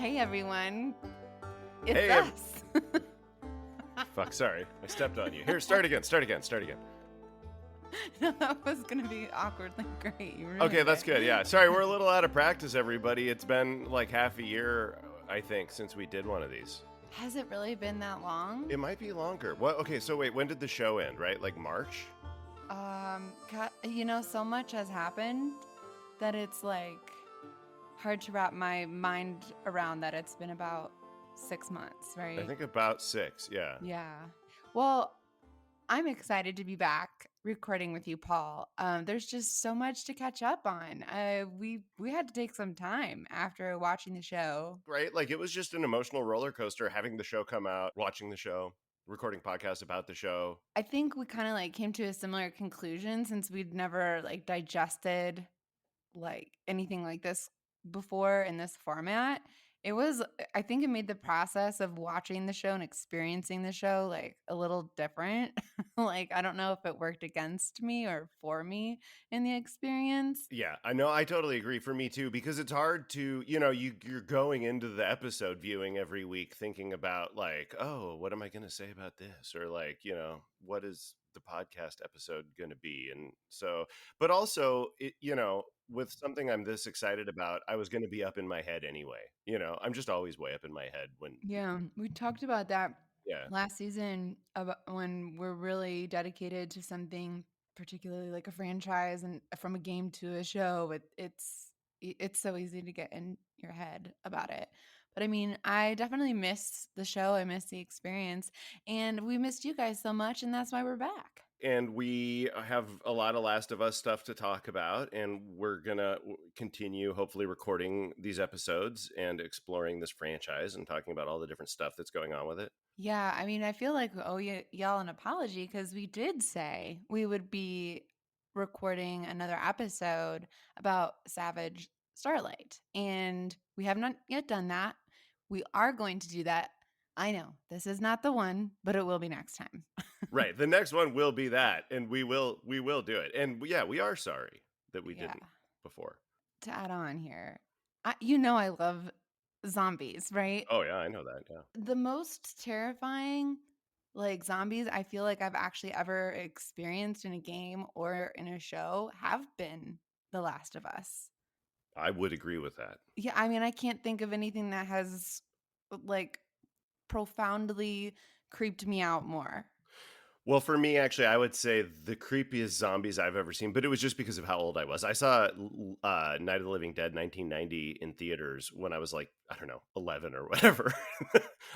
Hey everyone, it's Hey, us. fuck, sorry. I stepped on you. Here, start again. No, that was gonna be awkwardly great. You Okay, ruined that's it. good. Yeah. Sorry, we're a little out of practice, everybody. It's been like half a year, I think, since we did one of these. Has it really been that long? It might be longer. What? Okay, so wait, when did the show end, right? Like March? God, so much has happened that it's like hard to wrap my mind around that it's been about 6 months, I right? think about 6, yeah. Yeah. Well, I'm excited to be back recording with you, Paul. There's just so much to catch up on. We had to take some time after watching the show. Right? Like it was just an emotional roller coaster having the show come out, watching the show, recording podcasts about the show. I think we kind of like came to a similar conclusion since we'd never like digested like anything like this before in this format. I think it made the process of watching the show and experiencing the show like a little different. Like, I don't know if it worked against me or for me in the experience. Yeah, I know. I totally agree. For me too, because it's hard to, you're going into the episode viewing every week thinking about like, oh, what am I going to say about this? Or like, what is the podcast episode going to be? And so, but also, with something I'm this excited about, I was going to be up in my head anyway. I'm just always way up in my head when, Yeah, we talked about that yeah. last season about when we're really dedicated to something, particularly like a franchise and from a game to a show. It's so easy to get in your head about it. But I mean, I definitely missed the show. I missed the experience, and we missed you guys so much, and that's why we're back. And we have a lot of Last of Us stuff to talk about, and we're gonna continue hopefully recording these episodes and exploring this franchise and talking about all the different stuff that's going on with it. Yeah, I mean, I feel like we owe y'all an apology because we did say we would be recording another episode about Savage Starlight, and we have not yet done that. We are going to do that. I know this is not the one, but it will be next time. Right, the next one will be that, and we will do it. And yeah, we are sorry that we Yeah. didn't before. To add on here, I love zombies, right? Oh yeah, I know that. Yeah. The most terrifying like zombies I feel like I've actually ever experienced in a game or in a show have been The Last of Us. I would agree with that. Yeah, I mean, I can't think of anything that has like profoundly creeped me out more. Well, for me, actually, I would say the creepiest zombies I've ever seen, but it was just because of how old I was. I saw Night of the Living Dead 1990 in theaters when I was like, I don't know, 11 or whatever.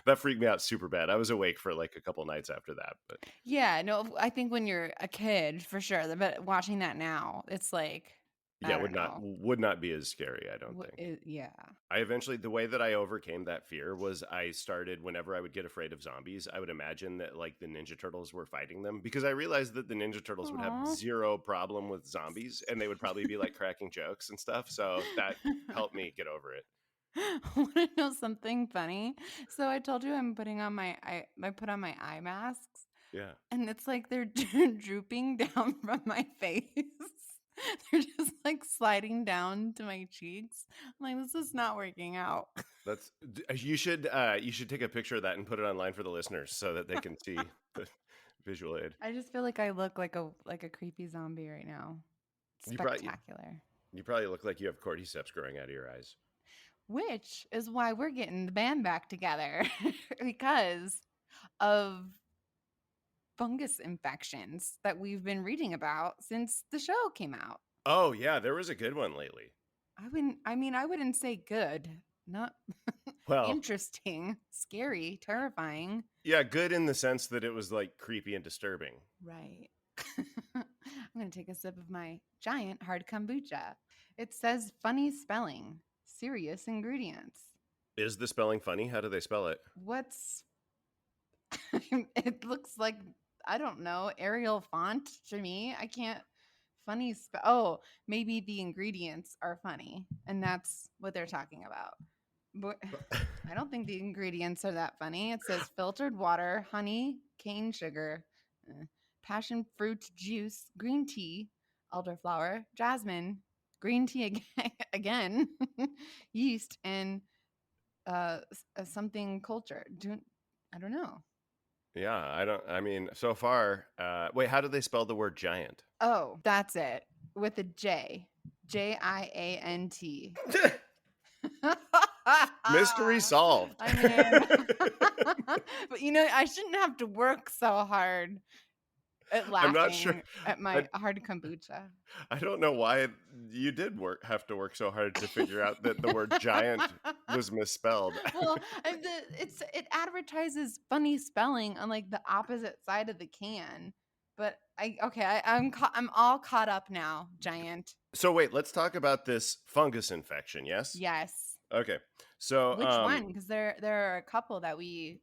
That freaked me out super bad. I was awake for like a couple nights after that. But Yeah, no, I think when you're a kid, for sure. But watching that now, it's like, I yeah, don't know. would not be as scary, I don't think. Yeah. I eventually, the way that I overcame that fear was I started, whenever I would get afraid of zombies, I would imagine that like the Ninja Turtles were fighting them, because I realized that the Ninja Turtles would have Aw. zero problem with zombies and they would probably be like cracking jokes and stuff. So that helped me get over it. Want to know something funny? So I told you I'm putting on I put on my eye masks, Yeah. and it's like they're drooping down from my face. They're just like sliding down to my cheeks. I'm like, this is not working out. You should take a picture of that and put it online for the listeners so that they can see the visual aid. I just feel like I look like a creepy zombie right now. You probably Spectacular. you probably look like you have cordyceps growing out of your eyes. Which is why we're getting the band back together because of fungus infections that we've been reading about since the show came out. Oh yeah, there was a good one lately. I wouldn't say good. Not Well, interesting, scary, terrifying. yeah, good in the sense that it was like creepy and disturbing. Right. I'm going to take a sip of my giant hard kombucha. It says funny spelling, serious ingredients. Is the spelling funny? How do they spell it? What's it looks like, I don't know, Arial font to me. I can't oh, maybe the ingredients are funny and that's what they're talking about. But I don't think the ingredients are that funny. It says filtered water, honey, cane sugar, passion fruit juice, green tea, elderflower, jasmine, green tea again, yeast, and something culture. I don't know. Yeah, I mean, so far, wait, how do they spell the word giant? Oh, that's it. With a J. Giant. Mystery solved. I mean, but I shouldn't have to work so hard at I'm not sure. laughing at I my hard kombucha. I don't know why you did have to work so hard to figure out that the word giant was misspelled. Well, it advertises funny spelling on like the opposite side of the can. But I'm all caught up now, giant. So wait, let's talk about this fungus infection, yes? Yes. Okay. So Which one? Because there are a couple that we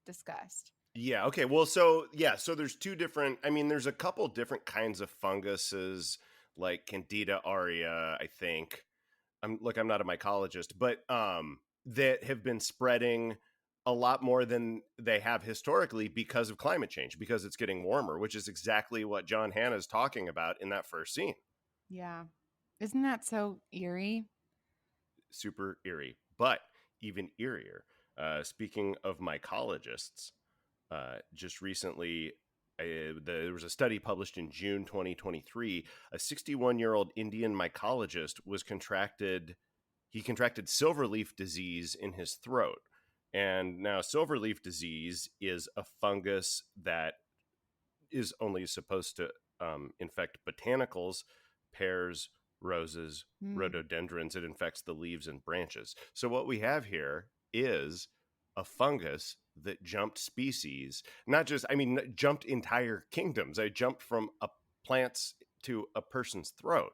discussed. yeah, okay. Well, so yeah, so there's two different, I mean, there's a couple different kinds of funguses like Candida aurea, I think. I'm not a mycologist, but that have been spreading a lot more than they have historically because of climate change, because it's getting warmer, which is exactly what John Hannah's talking about in that first scene. Yeah. Isn't that so eerie? Super eerie, but even eerier. Speaking of mycologists, just recently, there was a study published in June 2023. A 61-year-old Indian mycologist he contracted silverleaf disease in his throat. And now silverleaf disease is a fungus that is only supposed to infect botanicals, pears, roses, Hmm. rhododendrons. It infects the leaves and branches. So what we have here is a fungus that jumped species, not just, I mean, jumped entire kingdoms. They jumped from a plant's to a person's throat.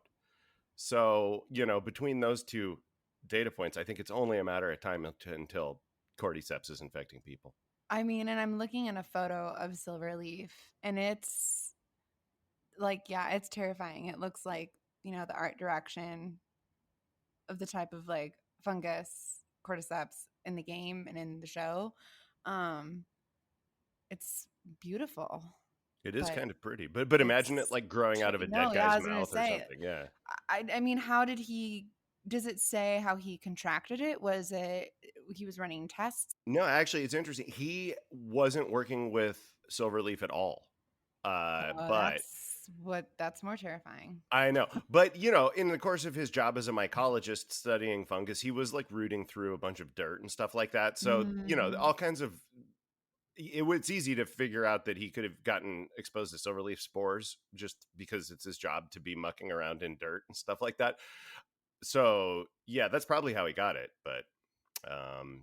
So, between those two data points, I think it's only a matter of time until cordyceps is infecting people. I mean, and I'm looking at a photo of Silverleaf, and it's like, yeah, it's terrifying. It looks like, the art direction of the type of like fungus, cordyceps in the game and in the show. Um, it's beautiful, It is but kind of pretty, but imagine it it's like growing out of a no, dead yeah, I guy's was gonna mouth or say, something. Yeah. I mean, how did he? Does it say how he contracted it? Was it he was running tests? No, actually, it's interesting. He wasn't working with Silverleaf at all. Oh, But that's more terrifying. I know. But, in the course of his job as a mycologist studying fungus, he was like rooting through a bunch of dirt and stuff like that. So, Mm. all kinds of it's easy to figure out that he could have gotten exposed to silverleaf spores just because it's his job to be mucking around in dirt and stuff like that. So, yeah, that's probably how he got it. But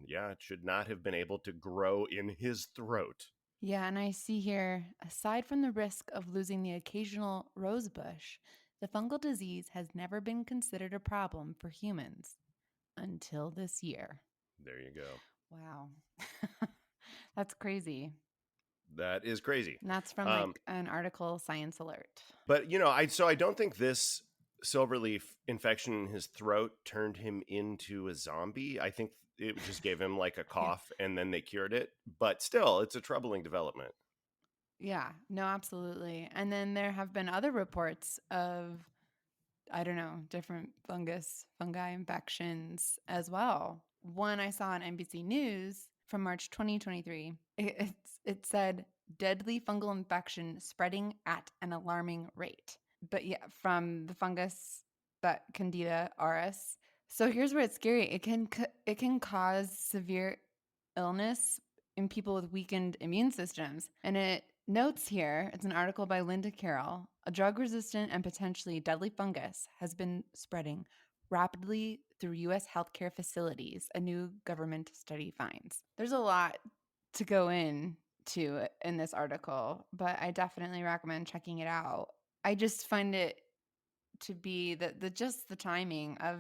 yeah, it should not have been able to grow in his throat. Yeah, and I see here, aside from the risk of losing the occasional rose bush, the fungal disease has never been considered a problem for humans until this year. There you go. Wow. That's crazy. That is crazy. And that's from Um, like an article, Science Alert. but I don't think this silverleaf infection in his throat turned him into a zombie. I think it just gave him like a Yeah. cough and then they cured it. But still, it's a troubling development. Yeah, no, absolutely. And then there have been other reports of, I don't know, different fungi infections as well. One I saw on NBC News from March 2023, it said deadly fungal infection spreading at an alarming rate. But yeah, from the fungus that Candida auris. So here's where it's scary. It can cause severe illness in people with weakened immune systems. And it notes here, it's an article by Linda Carroll, a drug resistant and potentially deadly fungus has been spreading rapidly through U.S. healthcare facilities, a new government study finds. There's a lot to go into in this article, but I definitely recommend checking it out. I just find it to be the just the timing of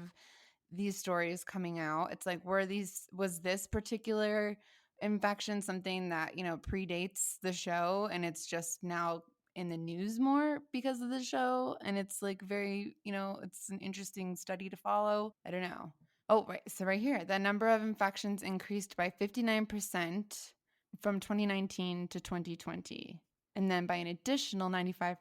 these stories coming out. It's like, was this particular infection something that, predates the show and it's just now in the news more because of the show? And it's like very, it's an interesting study to follow. I don't know. Oh, right. So right here, the number of infections increased by 59% from 2019 to 2020. And then by an additional 95%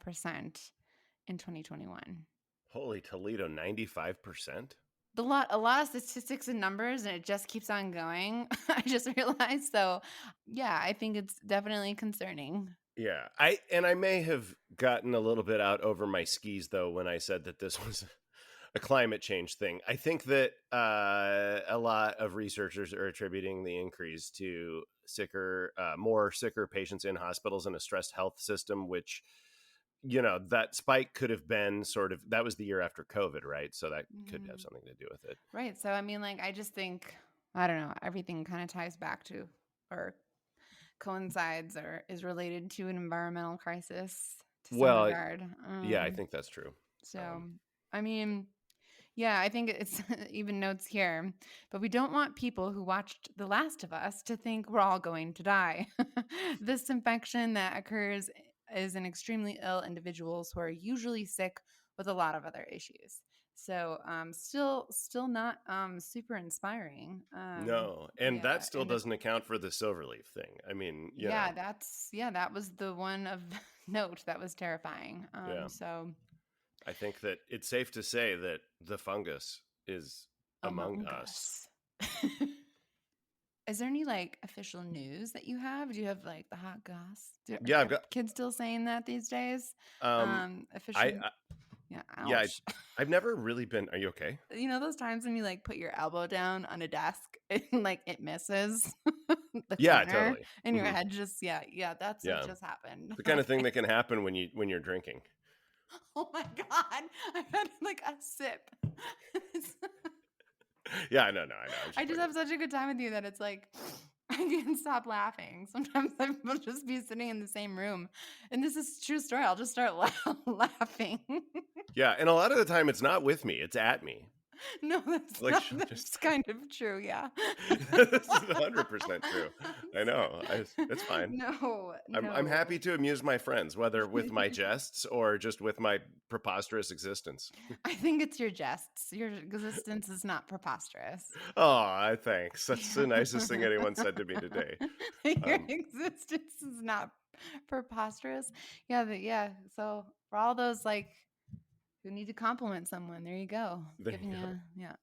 in 2021. Holy Toledo, 95%? a lot of statistics and numbers, and it just keeps on going. I just realized. So, yeah, I think it's definitely concerning. Yeah. I may have gotten a little bit out over my skis though when I said that this was a climate change thing. I think that a lot of researchers are attributing the increase to more sicker patients in hospitals and a stressed health system, which, that spike could have been that was the year after COVID, right? So that could have Mhm. something to do with it. Right. So, I mean, like, I just think, I don't know, everything kind of ties back to or coincides or is related to an environmental crisis to some Well, regard. yeah, I think that's true. So, I mean, yeah, I think it's even notes here, but we don't want people who watched The Last of Us to think we're all going to die. This infection that occurs is in extremely ill individuals who are usually sick with a lot of other issues. So, still not super inspiring. No, and that Yeah, still and doesn't account for the silverleaf thing. I mean, that was the one of note that was terrifying. yeah. So I think that it's safe to say that the fungus is among Among us. Us. Is there any like official news that you have? Do you have like the hot goss? Yeah, I've Are got kids still saying that these days? um Official, I yeah. yeah, Ouch. I've never really been. Are you okay? You know those times when you like put your elbow down on a desk and like it misses the Yeah, corner totally. and your Hmm. head just yeah. That's what Yeah. just happened. The kind of thing Okay. that can happen when you're drinking. Oh my god! I had like a sip. Yeah, no, I know. I'm I just just fucking. have such a good time with you that it's like I can't stop laughing. Sometimes I will just be sitting in the same room, and this is a true story. I'll just start laughing. Yeah, and a lot of the time it's not with me; it's at me. No, that's Like not. she'll just. That's kind of true. Yeah. This is 100% true. I'm I know. It's fine. no, I'm happy no. to amuse my friends, whether with my jests or just with my preposterous existence. I think it's your jests. Your existence is not preposterous. Oh, thanks. That's the Yeah. nicest thing anyone said to me today. Your Um, existence is not preposterous. Yeah, yeah. So for all those like who need to compliment someone, there you go. there Giving you go. you, yeah.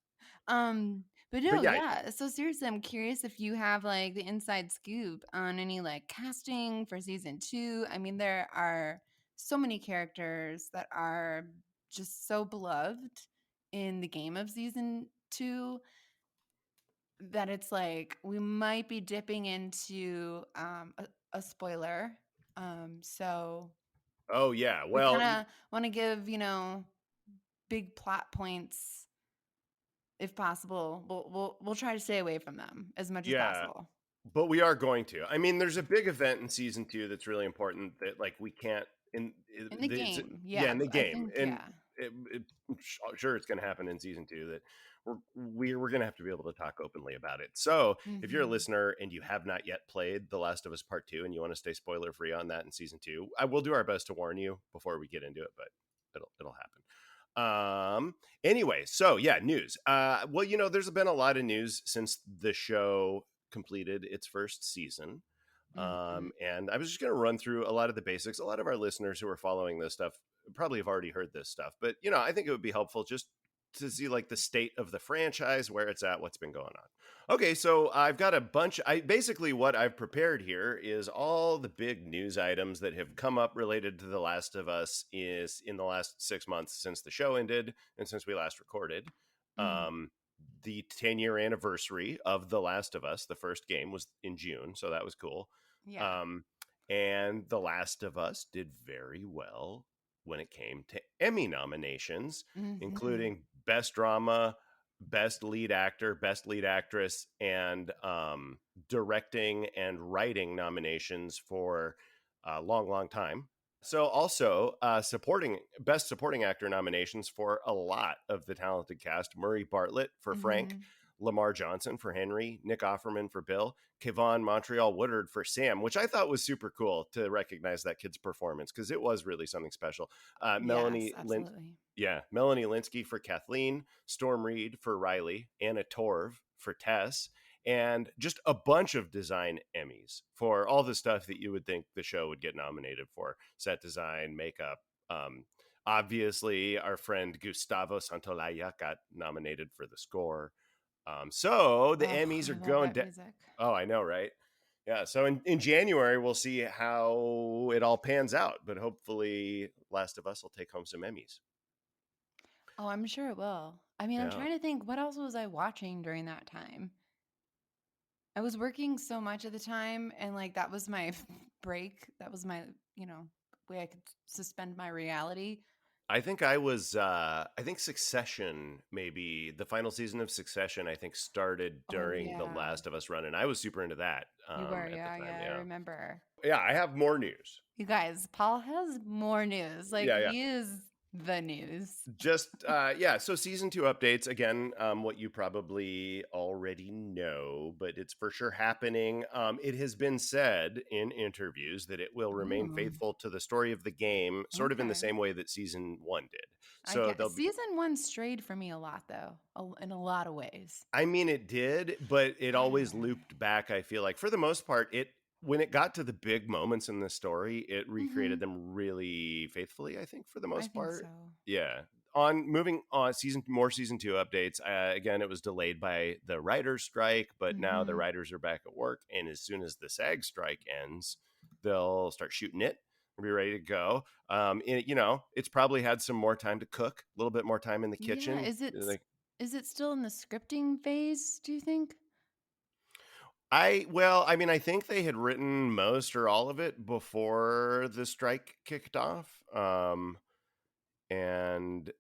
But But no, yeah, yeah. So seriously, I'm curious if you have like the inside scoop on any like casting for season 2. I mean, there are so many characters that are just so beloved in the game of season 2 that it's like we might be dipping into a spoiler. So oh yeah. we Well, kind of want to give, big plot points if possible. We'll try to stay away from them as much as yeah, possible. but we are going to. I mean, there's a big event in season 2 that's really important that like we can't In the it's, game, yeah, yeah, in the I game. think, And yeah. sure it's going to happen in season 2 that we're going to have to be able to talk openly about it. So, if you're a Hmm. listener and you have not yet played The Last of Us Part 2 and you want to stay spoiler free on that in season 2, I will do our best to warn you before we get into it, but it'll happen. Anyway, so yeah, news. Well, there's been a lot of news since the show completed its first season. Hmm. And I was just going to run through a lot of the basics. A lot of our listeners who are following this stuff probably have already heard this stuff, but I think it would be helpful just to see like the state of the franchise, where it's at, what's been going on. Okay, so I've got a bunch. I basically what I've prepared here is all the big news items that have come up related to The Last of Us is in the last 6 months since the show ended and since we last recorded. Hmm. Um, the 10-year anniversary of The Last of Us, the first game, was in June, so that was cool. Yeah. Um, and The Last of Us did very well when it came to Emmy nominations, Hmm. including Best Drama, Best Lead Actor, Best Lead Actress, and directing and writing nominations for a long, long time. So also supporting Best Supporting Actor nominations for a lot of the talented cast: Murray Bartlett for Frank, Hmm. Lamar Johnson for Henry, Nick Offerman for Bill, Kevon Montreal Woodard for Sam, which I thought was super cool to recognize that kid's performance because it was really something special. Yes, absolutely. Melanie Linsky for Kathleen, Storm Reed for Riley, Anna Torv for Tess, and just a bunch of design Emmys for all the stuff that you would think the show would get nominated for: set design, makeup, um, Obviously, our friend Gustavo Santolaya got nominated for the score. So the Oh, Emmys are I love going that down. music. Oh, I know, right? Yeah. So in January, we'll see how it all pans out. But hopefully, Last of Us will take home some Emmys. Oh, I'm sure it will. I mean, I'm Yeah. trying to think what else was I watching during that time? I was working so much at the time, and like that was my break. That was my, you know, way I could suspend my reality. I think I think Succession, maybe the final season of Succession, I think started Oh during The yeah, Last of Us run, and I was super into that you were. at the Yeah, time. yeah, I Yeah. remember. Yeah, I have more news. You guys, Paul has more news. Like Yeah, yeah. he is the news. Just yeah, so season 2 updates again, what you probably already know, but it's for sure happening. It has been said in interviews that it will remain Ooh, faithful to the story of the game, sort of in the okay. same way that season 1 did. I So get they'll be season one strayed for me a lot though, in a lot of ways. I mean, it did, but it always looped back. I feel like for the most part, it when it got to the big moments in the story, it Mm-hmm. recreated them really faithfully. I think for the I most think so. part, yeah. On moving on, season 2 updates. Again, it was delayed by the writers' strike, but now the Mm-hmm. writers are back at work, and as soon as the SAG strike ends, they'll start shooting it. Be ready to go. It's probably had some more time to cook, a little bit more time in the Yeah, kitchen. Like, is it still in the scripting phase, do you think? I mean, I think they had written most or all of it before the strike kicked off. And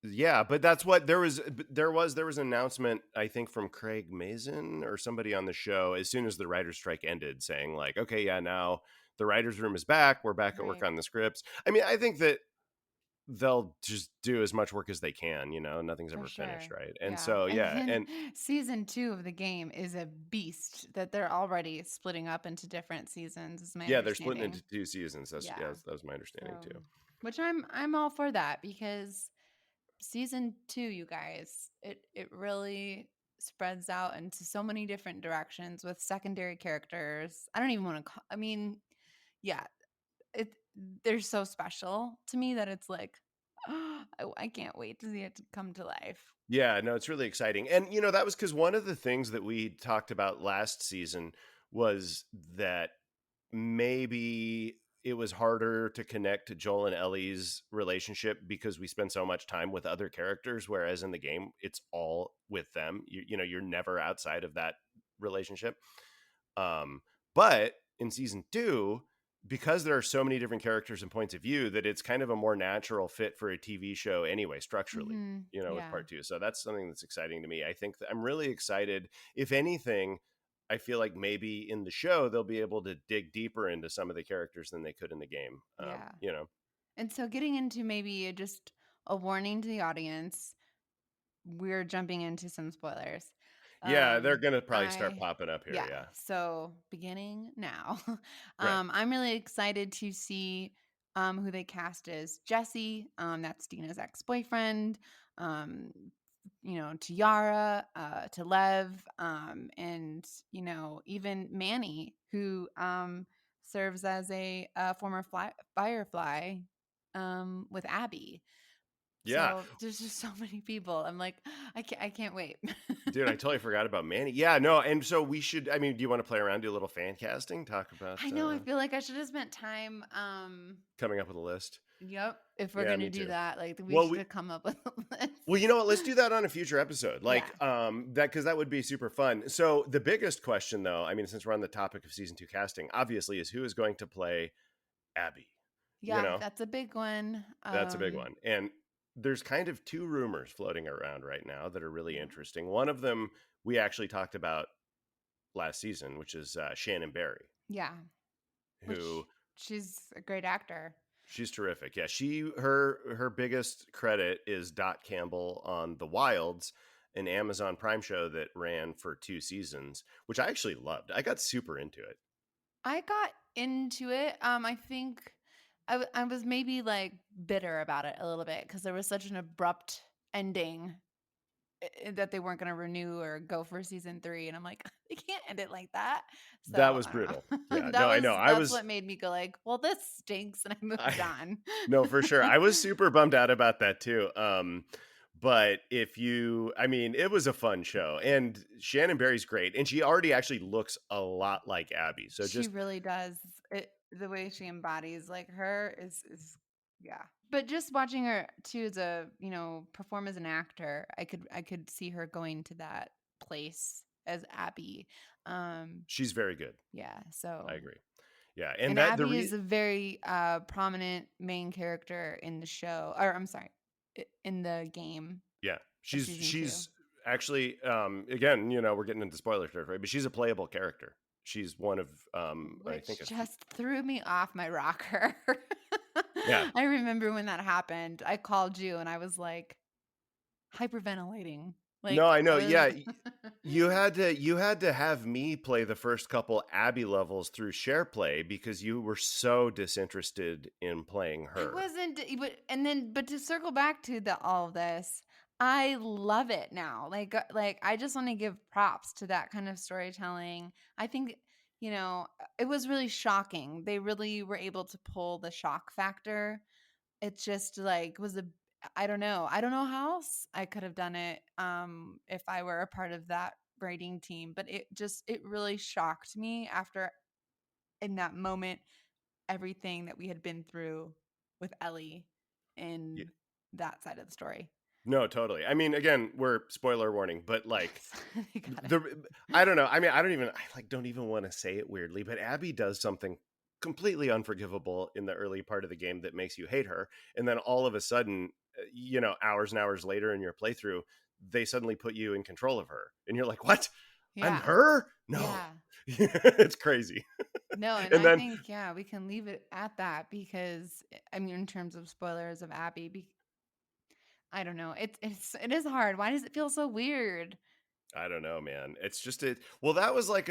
yeah, but that's what there was an announcement, I think, from Craig Mazin or somebody on the show as soon as the writer's strike ended, saying like, okay, yeah, now the writer's room is back. We're back at work Right. on the scripts. I mean, I think that they'll just do as much work as they can, nothing's For ever finished, sure. right? And Yeah. so And yeah, then and season 2 of the game is a beast that they're already splitting up into different seasons, is my yeah, they're splitting understanding. into 2 seasons. That's Yeah. yeah, that was my understanding So, too. which I'm all for that because season 2, you guys, it really spreads out into so many different directions with secondary characters. I don't even want to call, I mean, yeah, it they're so special to me that it's like I can't wait to see it come to life. Yeah, no, it's really exciting. And that was because one of the things that we talked about last season was that maybe it was harder to connect to Joel and Ellie's relationship because we spend so much time with other characters, whereas in the game it's all with them. You're never outside of that relationship. But in season 2, because there are so many different characters and points of view, that it's kind of a more natural fit for a TV show anyway, structurally, Mhm. with Yeah. part 2. So that's something that's exciting to me. I think that I'm really excited. If anything, I feel like maybe in the show they'll be able to dig deeper into some of the characters than they could in the game. Yeah. You know, And so getting into maybe just a warning to the audience, we're jumping into some spoilers. yeah, they're gonna probably start I popping up here. Yeah, Yeah, so beginning now. right. I'm really excited to see who they cast as Jesse. That's Dina's ex-boyfriend. Um to Yara, to Lev, and even Manny, who serves as a former Firefly with Abby. Yeah, So there's just so many people. I'm like, I can't wait. dude, I totally forgot about Manny. Yeah, no, and so we should. I mean, do you want to play around, do a little fan casting, talk about I know. I feel like I should have spent time. coming up with a list? Yep. If we're Yeah, gonna me do too. that, like we Well, should have come up with a list. you know what? Let's do that on a future episode. Yeah. Like that because that would be super fun. So the biggest question, though, I mean, since we're on the topic of season 2 casting, obviously, is who is going to play Abby. You Yeah, know, that's a big one. that's a big one, and there's kind of two rumors floating around right now that are really Yeah. interesting. One of them we actually talked about last season, which is Shannon Barry, Yeah. who Which she's a great actor. she's terrific. Yeah, her biggest credit is Dot Campbell on The Wilds, an Amazon Prime show that ran for 2 seasons, which I actually loved. I got super into it. I got into it. I think I was maybe like bitter about it a little bit because there was such an abrupt ending that they weren't going to renew or go for season 3, and I'm like, they can't end it like that. That So was I don't brutal. know. Yeah, no, I know. That's what made me go like, well, this stinks, and I I moved on. no, for sure. I was super bummed out about that too. But I mean, it was a fun show, and Shannon Barry's great, and she already actually looks a lot like Abby. So She just really does. The way she embodies like her is yeah. But just watching her too as a, perform as an actor, I could see her going to that place as Abby. Um she's very good. yeah, I so agree. Yeah, and and that the Abby is a very prominent main character in the show, or I'm sorry, in the game yeah, of season 2. she's actually again, we're getting into spoiler territory, but she's a playable character. She's one of I think Which a few. just threw me off my rocker. Yeah. I remember when that happened. I called you and I was like hyperventilating. No, Like I I know. was Yeah, you had to have me play the first couple Abby levels through share play because you were so disinterested in playing I her. wasn't but to circle back to the all of this, I love it now. Like I just want to give props to that kind of storytelling. I think it was really shocking. They really were able to pull the shock factor. It just like was a I don't know. I don't know how else I could have done it if I were a part of that writing team, but it really shocked me after in that moment everything that we had been through with Ellie in that side of the story. No, totally. I mean, again, we're spoiler warning, but like I got it. the I don't know. I mean, don't even want to say it weirdly, but Abby does something completely unforgivable in the early part of the game that makes you hate her, and then all of a sudden, hours and hours later in your playthrough, they suddenly put you in control of her, and you're like, "What? I'm Yeah. her? No." Yeah. It's crazy. No, and And I then think yeah, we can leave it at that because I mean in terms of spoilers of Abby, I don't know. It is hard. Why does it feel so weird? I don't know, man. It's just well, that was like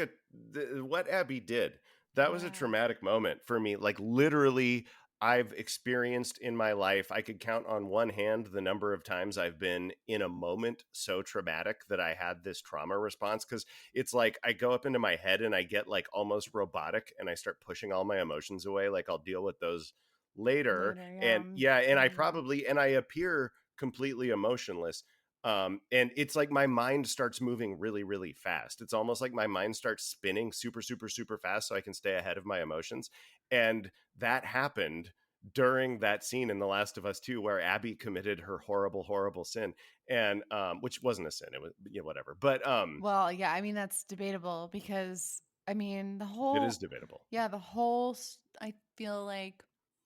what Abby did. That was a Yeah. traumatic moment for me. Like literally, I've experienced in my life, I could count on one hand the number of times I've been in a moment so traumatic that I had this trauma response. Cause it's like I go up into my head and I get like almost robotic and I start pushing all my emotions away. Like I'll deal with those later. Later, yeah. And yeah, and I know. I appear completely emotionless, and it's like my mind starts moving really, really fast. It's almost like my mind starts spinning super, super, super fast so I can stay ahead of my emotions. And that happened during that scene in The Last of Us 2 where Abby committed her horrible, horrible sin. And which wasn't a sin. It was whatever. But Well, yeah, I mean that's debatable because I mean it is debatable. the whole I feel like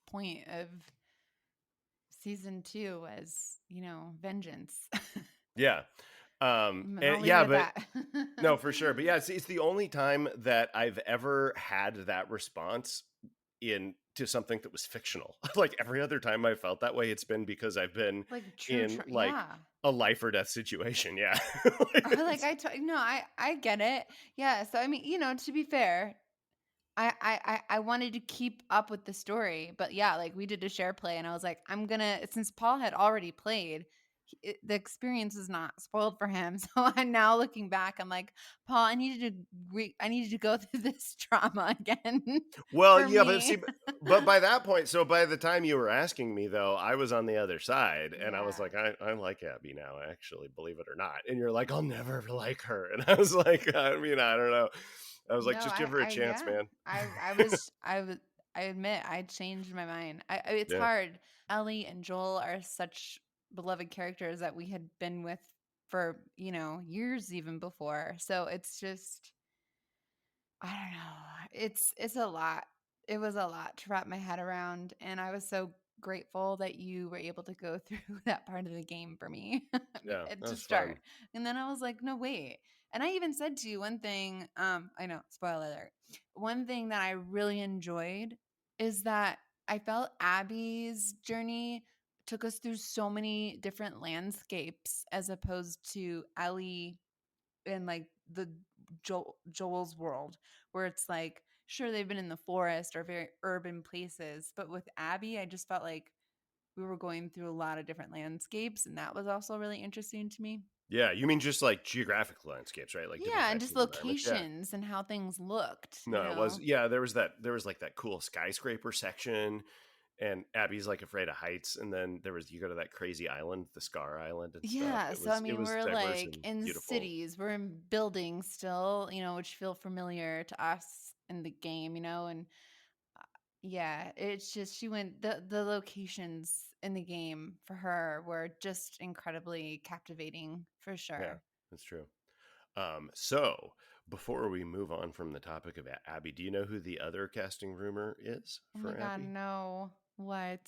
point of season 2 was, vengeance. Yeah. And And I'll leave it yeah, at but that. no, for sure. But yeah, it's the only time that I've ever had that response in to something that was fictional. Like every other time I felt that way, it's been because I've been Like true, in like yeah. a life or death situation. Yeah. Or like no, I get it. Yeah, so I mean, to be fair, I wanted to keep up with the story, but yeah, like we did a share play, and I was like, I'm gonna since Paul had already played, the experience is not spoiled for him. So I'm now looking back, I'm like, Paul, I needed to go through this trauma again Well, for yeah, but see, me. but by that point, so by the time you were asking me though, I was on the other side and I was Yeah. like, I like Abby now, actually, believe it or not. And you're like, I'll never like her. And I was like, I mean, I don't know. I was like, No, just give her a chance, yeah. man. I admit I changed my mind. It's Yeah. hard. Ellie and Joel are such beloved characters that we had been with for, years even before. So it's just I don't know. It's a lot. It was a lot to wrap my head around, and I was so grateful that you were able to go through that part of the game for me Yeah. That to was fun. start. And then I was like, no, wait. And I even said to you one thing, I know, spoiler alert. One thing that I really enjoyed is that I felt Abby's journey took us through so many different landscapes as opposed to Ellie in like the Joel's world, where it's like sure they've been in the forest or very urban places, but with Abby, I just felt like we were going through a lot of different landscapes, and that was also really interesting to me. Yeah, you mean just like geographic landscapes, right? Like different Yeah, and types just of environments. Yeah. locations and how things looked, you No, it was know? yeah, there was like that cool skyscraper section and Abby's like afraid of heights and then there was you go to that crazy island, the Scar Island and stuff. Yeah, so I It mean, was we're diverse like and in beautiful. cities, we're in buildings still, which feel familiar to us in the game, and yeah, it's just she went the locations in the game for her were just incredibly captivating for Yeah, sure. that's true. So before we move on from the topic of Abby, do you know who the other casting rumor is Oh my for god, Abby? no. What?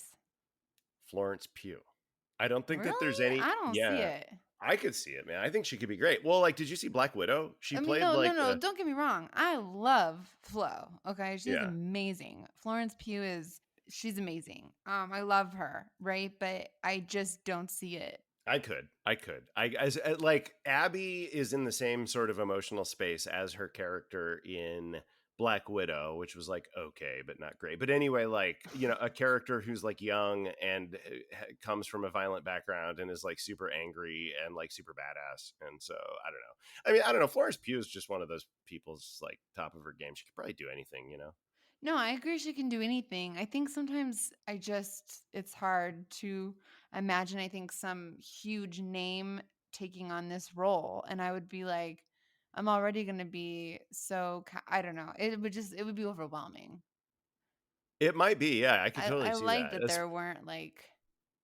Florence Pugh. I don't think that there's Really? any. I don't see Yeah, it. I could see it, man. I think she could be great. Well, like, did you see Black Widow? She I mean, played no, no, like no. a Don't get me wrong. I love Flo. Okay, she's yeah. amazing. Florence Pugh she's amazing. I love her, right? But I just don't see it. I could. I could. Like Abby is in the same sort of emotional space as her character in Black Widow, which was like okay, but not great. But anyway, like, a character who's like young and comes from a violent background and is like super angry and like super badass. And so, I don't know. I mean, I don't know. Florence Pugh is just one of those people's like top of her game. She could probably do anything. No, I agree she can do anything. I think sometimes it's hard to imagine, I think, some huge name taking on this role. And I would be like, I'm already going to be I don't know. It would be overwhelming. It might be. Yeah, I could I totally see like that. that there weren't like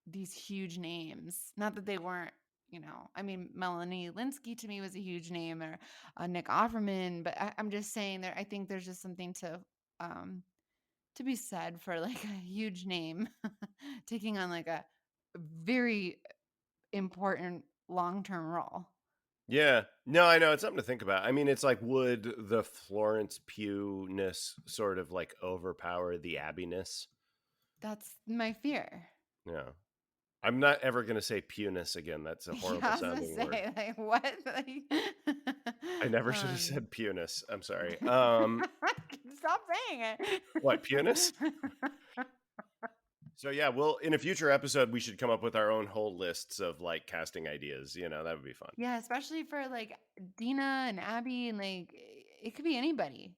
these huge names. Not that they weren't, I mean, Melanie Linsky to me was a huge name, or Nick Offerman, but I'm just saying I think there's just something um, to be said for like a huge name taking on like a very important long term role. Yeah. No, I know. It's something to think about. I mean, it's like, would the Florence Pugh-ness sort of like overpower the Abbiness? That's my fear. Yeah. I'm not ever going to say Pugh-ness again. That's a Yeah, horrible I was gonna sounding word. say like what? I never should have um, said Pugh-ness. I'm sorry. Stop saying What, Pugh-ness? it. So yeah, in a future episode, we should come up with our own whole lists of like casting ideas. That would be fun. Yeah, especially for like Dina and Abby, and like it could be anybody.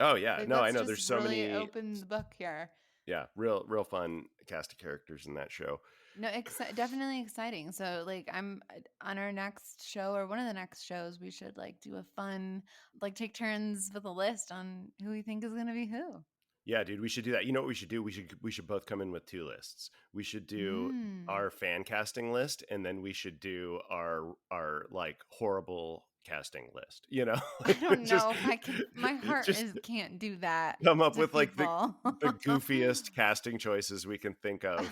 Oh yeah. Like No, I let's know. just There's so really many. open the book here. Yeah. Real fun cast of characters in that show. No, definitely exciting. So like I'm on our next show or one of the next shows, we should like do a fun, like take turns with a list on who we think is going to be who. Yeah, dude, we should do that. You know what we should do? We should both come in with two lists. We should do Mm. our fan casting list, and then we should do our like horrible casting list. I don't just know if I could. My heart just is can't do that come up to with like the people. the goofiest casting choices we can think of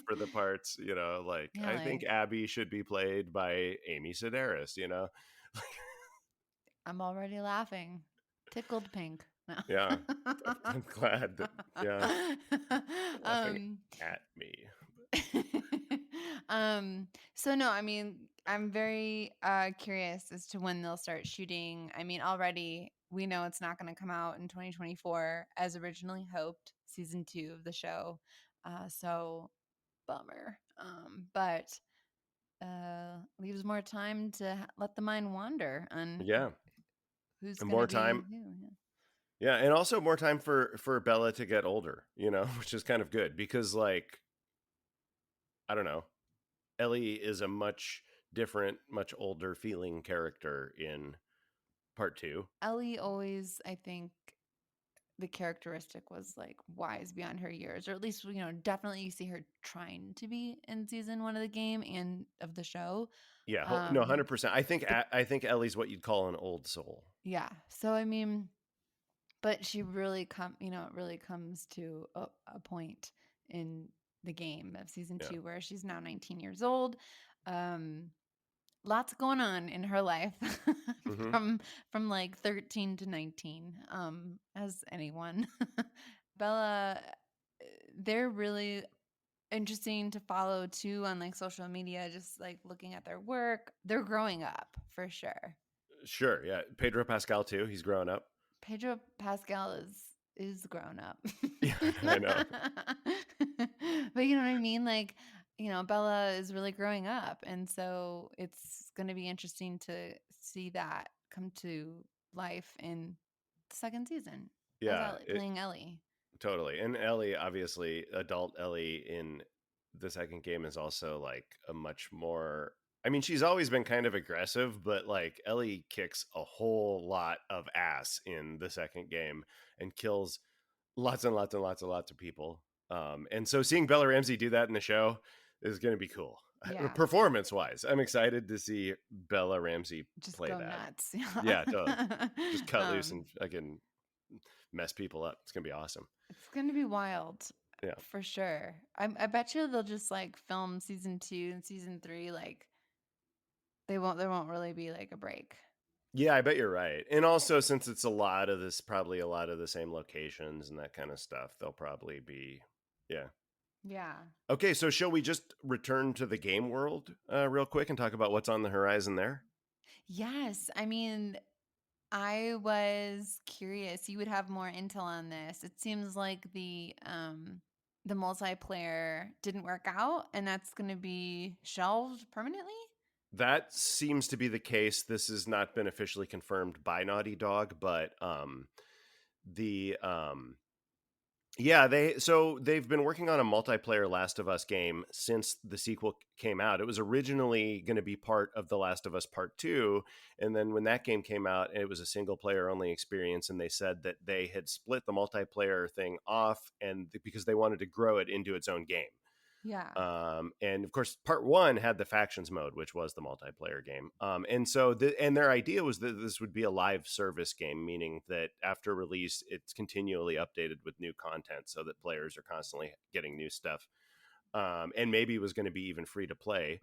for the parts. Like Yeah, I think like Abby should be played by Amy Sedaris. I'm already laughing, tickled pink. No. Yeah, I'm glad that yeah, laughing um, at me. so no, I mean, I'm very curious as to when they'll start shooting. I mean, already we know it's not going to come out in 2024 as originally hoped, season 2 of the show. So bummer. But leaves more time to let the mind wander on Yeah, who's and going to more be time. who. Yeah. Yeah, and also more time for Bella to get older, which is kind of good because like I don't know, Ellie is a much different, much older feeling character in part 2. Ellie always, I think, the characteristic was like wise beyond her years, or at least definitely you see her trying to be in season 1 of the game and of the show. Yeah, no, Um, 100%. but I think Ellie's what you'd call an old soul. yeah, so I mean, but she really it really comes to a point in the game of season Yeah. 2 where she's now 19 years old. Um, Lots going on in her life Mhm. from like 13 to 19, as anyone. Bella, they're really interesting to follow too on like social media, just like looking at their work. They're growing up for sure. Sure, yeah. Pedro Pascal too. He's grown up. Pedro Pascal is grown up. Yeah, I know. But you know what I mean? Like, Bella is really growing up, and so it's going to be interesting to see that come to life in the second season as Yeah, Ellie, playing Ellie. totally. And Ellie, obviously, adult Ellie in the second game is also like a much more. I mean, she's always been kind of aggressive, but like Ellie kicks a whole lot of ass in the second game and kills lots and lots and lots and lots of people. And so seeing Bella Ramsey do that in the show is going to be cool. Yeah, Performance wise, I'm excited to see Bella Ramsey just play go that. nuts. Yeah, totally. Just cut loose um, and again mess people up. It's gonna be awesome. it's going to be wild Yeah. for sure. I bet you they'll just like film season 2 and season 3 like there won't really be like a break. Yeah, I bet you're right. And also since it's a lot of this, probably a lot of the same locations and that kind of stuff, they'll probably be, yeah. Yeah. Okay, so shall we just return to the game world real quick and talk about what's on the horizon there? Yes. I mean, I was curious. You would have more intel on this. It seems like the multiplayer didn't work out and that's going to be shelved permanently? That seems to be the case. This has not been officially confirmed by Naughty Dog, but the yeah, they've been working on a multiplayer Last of Us game since the sequel came out. It was originally going to be part of The Last of Us Part 2, and then when that game came out, it was a single player only experience, and they said that they had split the multiplayer thing off and because they wanted to grow it into its own game. Yeah. And of course, part one had the factions mode, which was the multiplayer game. And so, and their idea was that this would be a live service game, meaning that after release, it's continually updated with new content, so that players are constantly getting new stuff. And maybe it was going to be even free to play.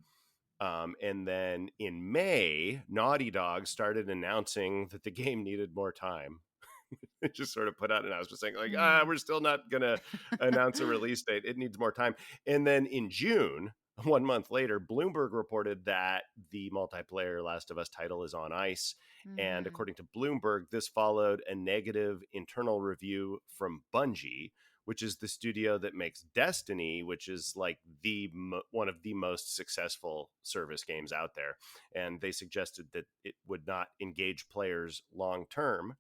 And then in May, Naughty Dog started announcing that the game needed more time. It just sort of put out an announcement saying like, Mm. we're still not going to announce a release date. It needs more time. And then in June, 1 month later, Bloomberg reported that the multiplayer Last of Us title is on ice. And Mhm. according to Bloomberg, this followed a negative internal review from Bungie, which is the studio that makes Destiny, which is like one of the most successful service games out there. And they suggested that it would not engage players long term.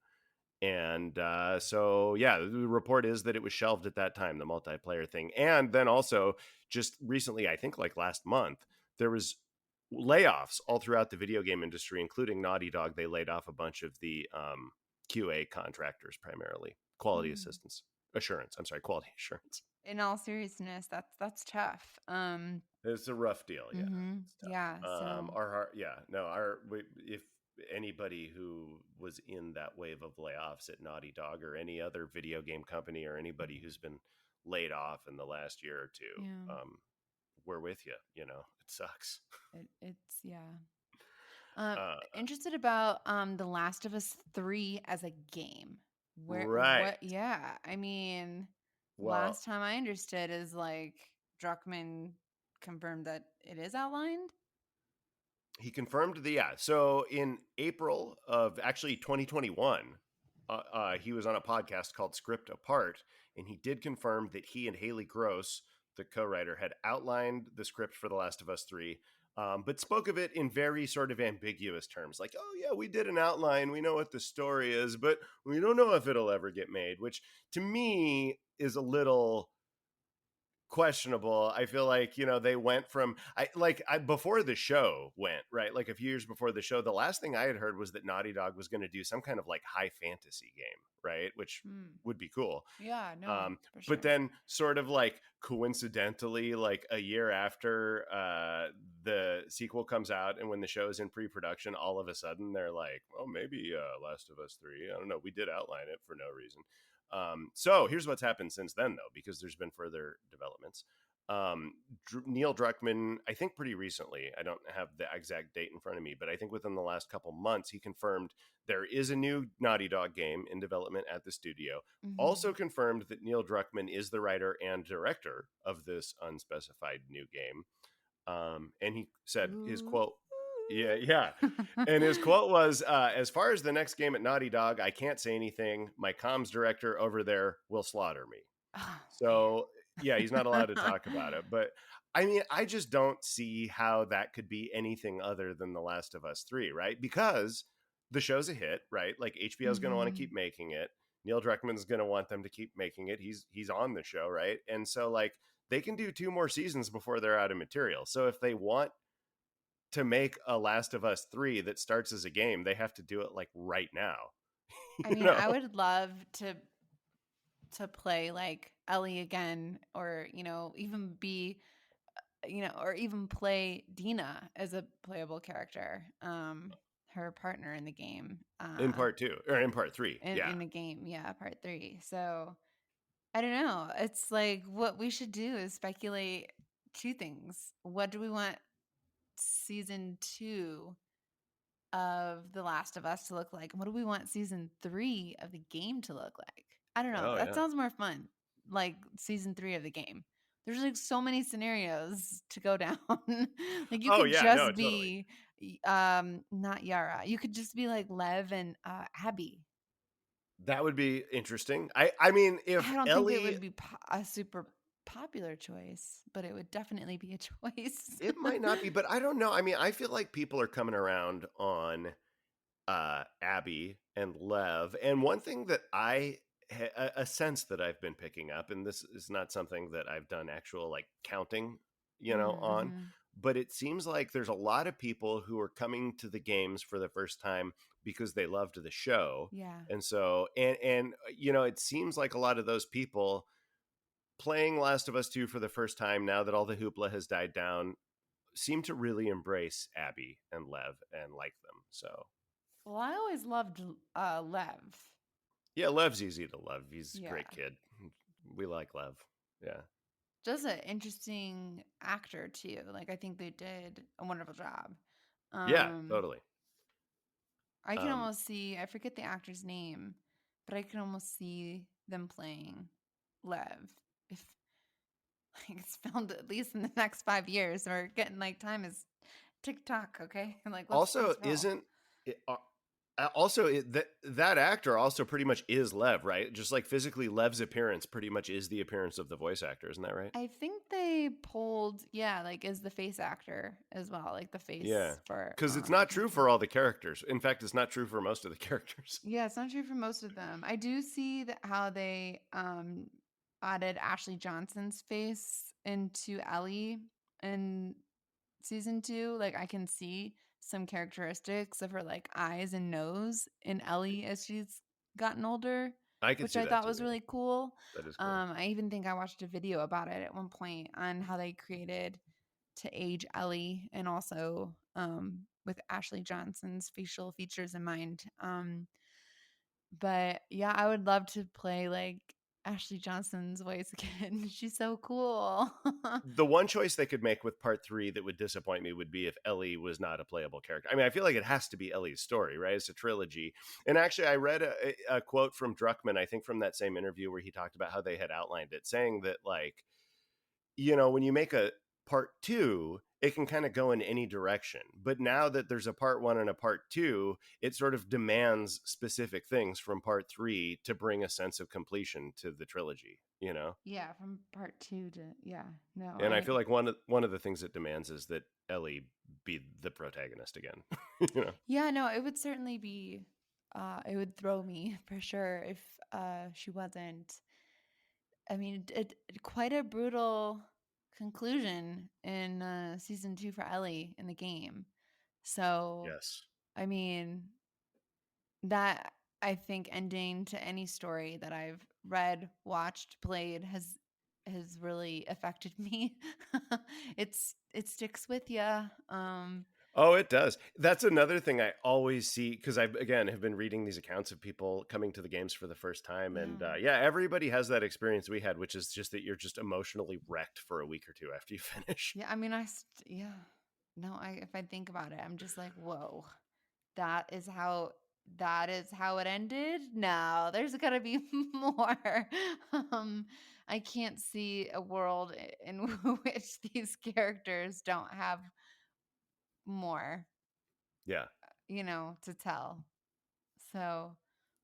And so, yeah, the report is that it was shelved at that time, the multiplayer thing. And then also, just recently, I think like last month, there was layoffs all throughout the video game industry, including Naughty Dog. They laid off a bunch of the QA contractors, primarily quality Mm. assistance assurance. I'm sorry, quality assurance. In all seriousness, that's tough. It's a rough deal. Yeah, Mhm. it's Yeah, tough. so Yeah, no, if anybody who was in that wave of layoffs at Naughty Dog or any other video game company or anybody who's been laid off in the last year or two, yeah. we're with you. You know, it sucks. It's yeah. Um, Uh, Interested about The Last of Us 3 as a game. Where right. what yeah, I mean, Well, last time I understood is like Druckmann confirmed that it is outlined. he confirmed the yeah. So in April of actually 2021, he was on a podcast called Script Apart, and he did confirm that he and Haley Gross, the co-writer, had outlined the script for The Last of Us 3, but spoke of it in very sort of ambiguous terms, like, "Oh yeah, we did an outline, we know what the story is, but we don't know if it'll ever get made," which to me is a little questionable. I feel like, they went from I before the show went, right? Like a few years before the show, the last thing I had heard was that Naughty Dog was going to do some kind of like high fantasy game, right? Which Hmm. would be cool. Yeah, no, Um, for but sure. then sort of like coincidentally, like a year after the sequel comes out and when the show is in pre-production, all of a sudden they're like, well, maybe Last of Us 3. I don't know. We did outline it for no reason. So here's what's happened since then, though, because there's been further developments. Neil Druckmann, I think pretty recently, I don't have the exact date in front of me, but I think within the last couple months, he confirmed there is a new Naughty Dog game in development at the studio. Mhm. Also confirmed that Neil Druckmann is the writer and director of this unspecified new game. And he said his Ooh. quote, yeah, yeah. And his quote was, as far as the next game at Naughty Dog, I can't say anything. My comms director over there will slaughter me. Oh, So, yeah, he's not allowed to talk about it. But I mean, I just don't see how that could be anything other than The Last of Us 3, right? Because the show's a hit, right? Like HBO is going to want to Mhm. keep making it. Neil Druckmann's going to want them to keep making it. He's on the show, right? And so like they can do 2 more seasons before they're out of material. So if they want to make a Last of Us 3 that starts as a game, they have to do it like right now. I You mean, know? I would love to play like Ellie again, or even be or even play Dina as a playable character, her partner in the game, In part 2 or in part 3. Yeah. in the game, yeah, part 3. So I don't know. It's like what we should do is speculate two things. What do we want season 2 of The Last of Us to look like? And what do we want season 3 of the game to look like? I don't know. Oh That yeah. sounds more fun. Like season 3 of the game. There's like so many scenarios to go down. Like you Oh could yeah, no, just totally. be not Yara. You could just be like Lev and Abby. That would be interesting. I mean, if I don't think it Ellie, would be a super popular choice, but it would definitely be a choice. it might not be, but I don't know. I mean, I feel like people are coming around on Abby and Lev. And one thing that a sense that I've been picking up, and this is not something that I've done actual like counting, on, Mm-hmm. but it seems like there's a lot of people who are coming to the games for the first time because they loved the show. Yeah. And so, it seems like a lot of those people playing Last of Us 2 for the first time now that all the hoopla has died down seem to really embrace Abby and Lev and like them. So, Well, I always loved Lev. yeah, Lev's easy to love. He's a Yeah. great kid. We like Lev. Yeah. Just an interesting actor too. Like I think they did a wonderful job. Yeah, Um totally. I can Um, almost see, I forget the actor's name, but I can almost see them playing Lev if like it's filmed at least in the next 5 years. We're getting like time is TikTok, okay? Like also, let's roll. isn't it, that actor also pretty much is Lev, right? Just like physically, Lev's appearance pretty much is the appearance of the voice actor. Isn't that right? I think they pulled, yeah, like as the face actor as well, like the Yeah. face for Because it's the not true character. for all the characters. In fact, it's not true for most of the characters. Yeah, it's not true for most of them. I do see that how they added Ashley Johnson's face into Ellie in season 2. Like I can see some characteristics of her like eyes and nose in Ellie as she's gotten older, I could which see I that thought too. was Yeah. really cool. That is cool. I even think I watched a video about it at one point on how they created to age Ellie, and also with Ashley Johnson's facial features in mind. But yeah, I would love to play like Ashley Johnson's voice again. She's so cool. The one choice they could make with part 3 that would disappoint me would be if Ellie was not a playable character. I mean, I feel like it has to be Ellie's story, right? It's a trilogy. And actually, I read a quote from Druckmann, I think from that same interview where he talked about how they had outlined it, saying that, like, when you make a part 2, it can kind of go in any direction. But now that there's a part 1 and a part 2, it sort of demands specific things from part 3 to bring a sense of completion to the trilogy. Yeah, from part 2 to yeah. No, And I feel like one of the things it demands is that Ellie be the protagonist again. you know. yeah, no, it would certainly be it would throw me for sure if she wasn't. I mean, quite a brutal conclusion in season 2 for Ellie in the game. So, Yes. I mean, that I think ending to any story that I've read, watched, played has really affected me. It sticks with you. Oh, it does. That's another thing I always see because I again have been reading these accounts of people coming to the games for the first time, and Yeah. yeah, everybody has that experience we had, which is just that you're just emotionally wrecked for a week or two after you finish. Yeah, I mean yeah. No, I if I think about it, I'm just like, "Whoa. That is how it ended? No, there's got to be more." Um I can't see a world in which these characters don't have more, Yeah. to tell. So,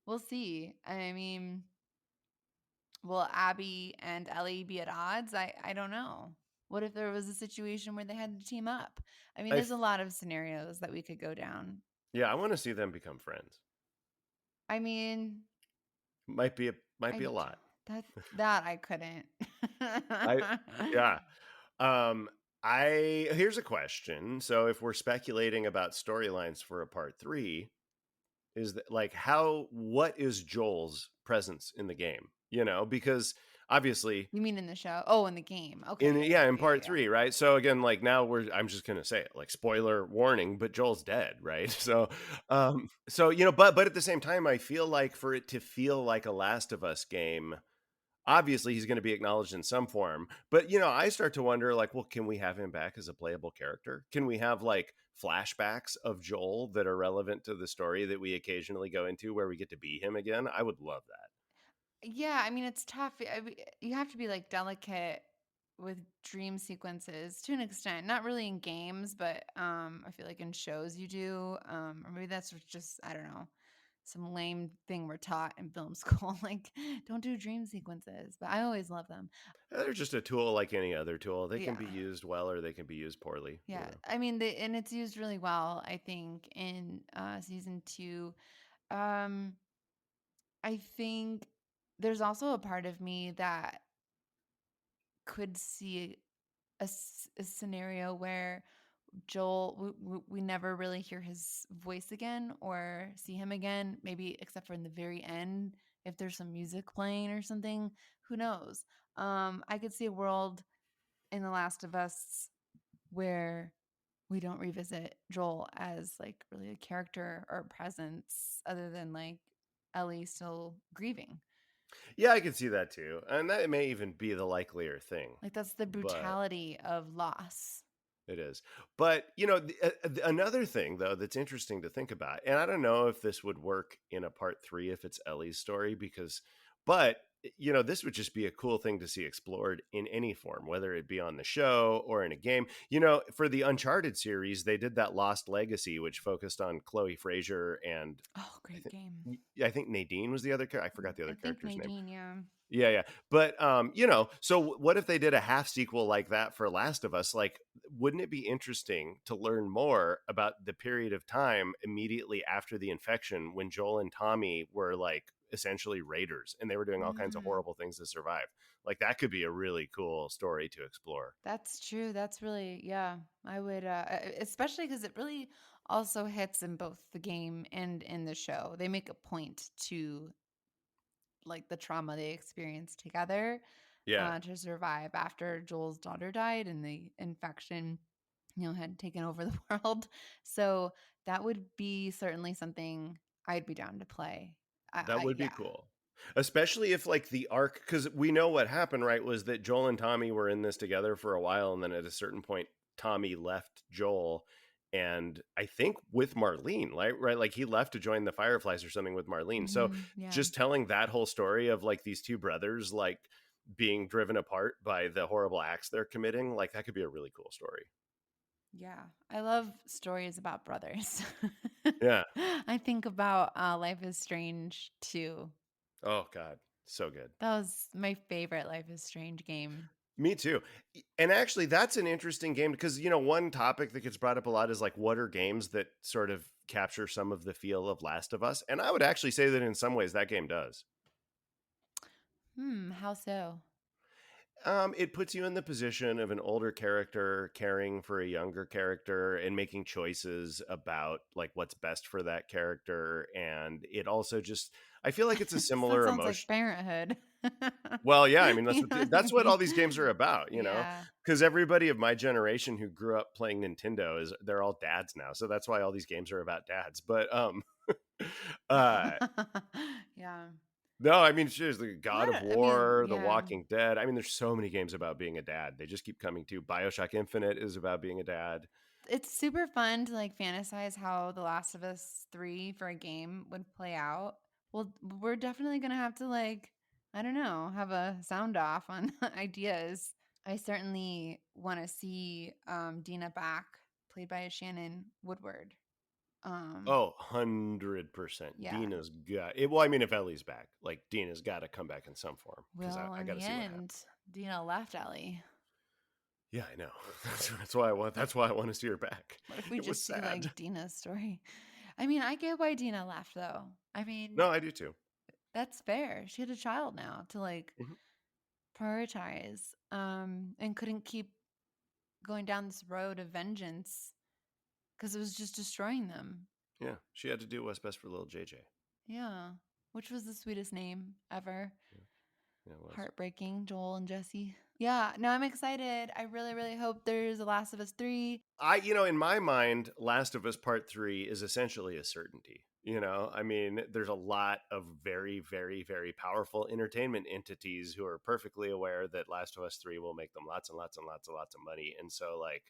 we'll see. I mean, will Abby and Ellie be at odds? I don't know. What if there was a situation where they had to team up? I mean, I there's th- a lot of scenarios that we could go down. yeah, I want to see them become friends. I mean, Might be a I lot. that I couldn't. I yeah. Um I here's a question. So if we're speculating about storylines for a part 3, is that like how what is Joel's presence in the game? Because obviously You mean in the show? Oh, in the game. in Okay, yeah, in yeah, yeah, part yeah. 3, right? So again, like now I'm just going to say it, like spoiler warning, but Joel's dead, right? But at the same time I feel like for it to feel like a Last of Us game, obviously he's going to be acknowledged in some form, but I start to wonder, like, well, can we have him back as a playable character? Can we have like flashbacks of Joel that are relevant to the story that we occasionally go into where we get to be him again? I would love that. Yeah, I mean, it's tough. You have to be like delicate with dream sequences to an extent. Not really in games, but I feel like in shows you do. Or maybe that's just, I don't know, some lame thing we're taught in film school. Like, don't do dream sequences. But I always love them. They're just a tool like any other tool. They can Yeah. be used well or they can be used poorly, Yeah. I mean, and it's used really well, I think, in season 2. Um, I think there's also a part of me that could see a scenario where Joel, we never really hear his voice again or see him again, maybe except for in the very end, if there's some music playing or something. Who knows? I could see a world in The Last of Us where we don't revisit Joel as like really a character or a presence other than like Ellie still grieving. Yeah, I can see that too. And that may even be the likelier thing. Like that's the But brutality of loss. it is. But, another thing, though, that's interesting to think about, and I don't know if this would work in a part 3 if it's Ellie's story, but, this would just be a cool thing to see explored in any form, whether it be on the show or in a game. For the Uncharted series, they did that Lost Legacy, which focused on Chloe Frazer and Oh, I great think, game. I think Nadine was the other character. I forgot the I other think character's name. Nadine, yeah. Yeah, yeah. But so what if they did a half sequel like that for Last of Us? Like, wouldn't it be interesting to learn more about the period of time immediately after the infection when Joel and Tommy were like essentially raiders and they were doing all kinds of Mm, horrible things to survive? Like that could be a really cool story to explore. that's true. That's really, yeah. I would, especially because it really also hits in both the game and in the show. They make a point to like the trauma they experienced together Yeah, to survive after Joel's daughter died and the infection, had taken over the world. So that would be certainly something I'd be down to play. that would be Yeah. cool. Especially if like the arc, because we know what happened, right? Was that Joel and Tommy were in this together for a while, and then at a certain point, Tommy left Joel, and I think with Marlene, right? Like he left to join the Fireflies or something with Marlene. So Yeah. just telling that whole story of like these two brothers like being driven apart by the horrible acts they're committing, like that could be a really cool story. Yeah, I love stories about brothers. Yeah. I think about Life is Strange too. Oh God, so good. That was my favorite Life is Strange game. Me too. And actually, that's an interesting game because, one topic that gets brought up a lot is like, what are games that sort of capture some of the feel of Last of Us? And I would actually say that in some ways that game does. How so? It puts you in the position of an older character caring for a younger character and making choices about like what's best for that character. And it also just, I feel like it's a That similar sounds like emotion. parenthood. Well, yeah, I mean You know what I that's what all mean? these games are about, Yeah. because everybody of my generation who grew up playing Nintendo they're all dads now, so that's why all these games are about dads. But uh, Yeah. no, I mean seriously, Well, God of I mean, War, The yeah. Walking Dead. I mean, there's so many games about being a dad. They just keep coming to. BioShock Infinite is about being a dad. It's super fun to like fantasize how The Last of Us 3 for a game would play out. Well, we're definitely going to have to like, I don't know, have a sound off on ideas. I certainly want to see Dina back, played by Shannon Woodward. Um, Oh, 100%. yeah. Dina's got it. Well, I mean, if Ellie's back, like Dina's got to come back in some form because I, Well, I in got to the see what happens. end, Dina left Ellie. Yeah, I know. That's why I want to see her back. What if we It was just see sad. like Dina's story? I mean, I get why Dina left though. I mean, No, I do too. that's fair. She had a child now to like Mhm. prioritize, and couldn't keep going down this road of vengeance because it was just destroying them. Yeah, she had to do what's best for little JJ. Yeah. Which was the sweetest name ever. Yeah, yeah, it was. Heartbreaking, Joel and Jesse. Yeah, no, I'm excited. I really, really hope there's a Last of Us 3. In my mind, Last of Us Part 3 is essentially a certainty. I mean, there's a lot of very, very, very powerful entertainment entities who are perfectly aware that Last of Us 3 will make them lots and lots and lots and lots of money. And so, like,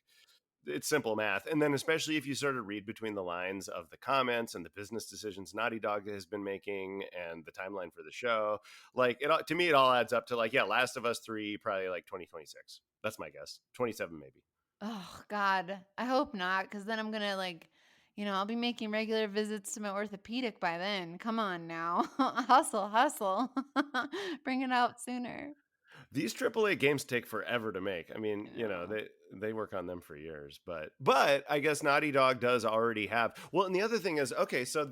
it's simple math. And then, especially if you sort of read between the lines of the comments and the business decisions Naughty Dog has been making and the timeline for the show, like, to me, it all adds up to, like, yeah, Last of Us 3, probably like 2026. That's my guess. 27, maybe. Oh, God. I hope not, because then I'm going to, like, I'll be making regular visits to my orthopedic by then. Come on now. Hustle, hustle. Bring it out sooner. These AAA games take forever to make. I mean, I know. they work on them for years, but I guess Naughty Dog does already have. Well, and the other thing is, okay, so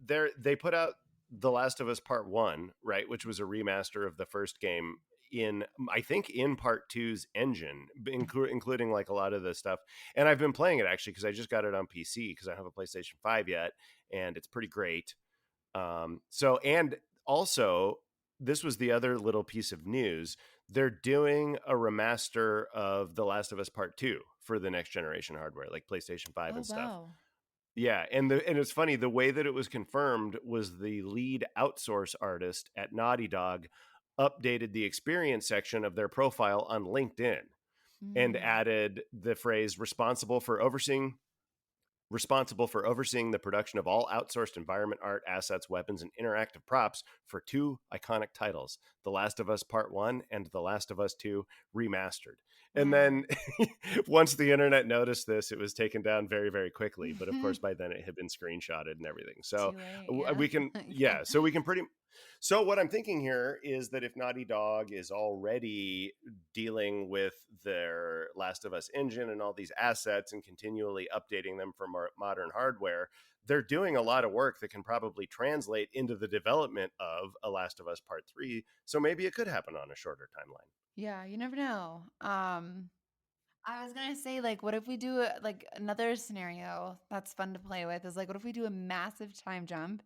they put out The Last of Us Part 1, right, which was a remaster of the first game in, I think, in Part Two's engine, including like a lot of the stuff. And I've been playing it actually because I just got it on PC because I don't have a PlayStation 5 yet, and it's pretty great. And also, this was the other little piece of news. They're doing a remaster of The Last of Us Part 2 for the next generation hardware, like PlayStation 5 Oh, and stuff. wow. Yeah, and it's funny, the way that it was confirmed was the lead outsource artist at Naughty Dog updated the experience section of their profile on LinkedIn and Mm. added the phrase responsible for overseeing the production of all outsourced environment art, assets, weapons, and interactive props for two iconic titles, The Last of Us Part 1 and The Last of Us 2 Remastered. And Wow. then once the internet noticed this, it was taken down very, very quickly. But of course, by then it had been screenshotted and everything. So Too late. Yeah. we can, Yeah. yeah, so we can pretty. So what I'm thinking here is that if Naughty Dog is already dealing with their Last of Us engine and all these assets and continually updating them for more modern hardware, they're doing a lot of work that can probably translate into the development of a Last of Us Part 3. So maybe it could happen on a shorter timeline. Yeah, you never know. I was gonna say, like, what if we do like another scenario that's fun to play with is like, what if we do a massive time jump?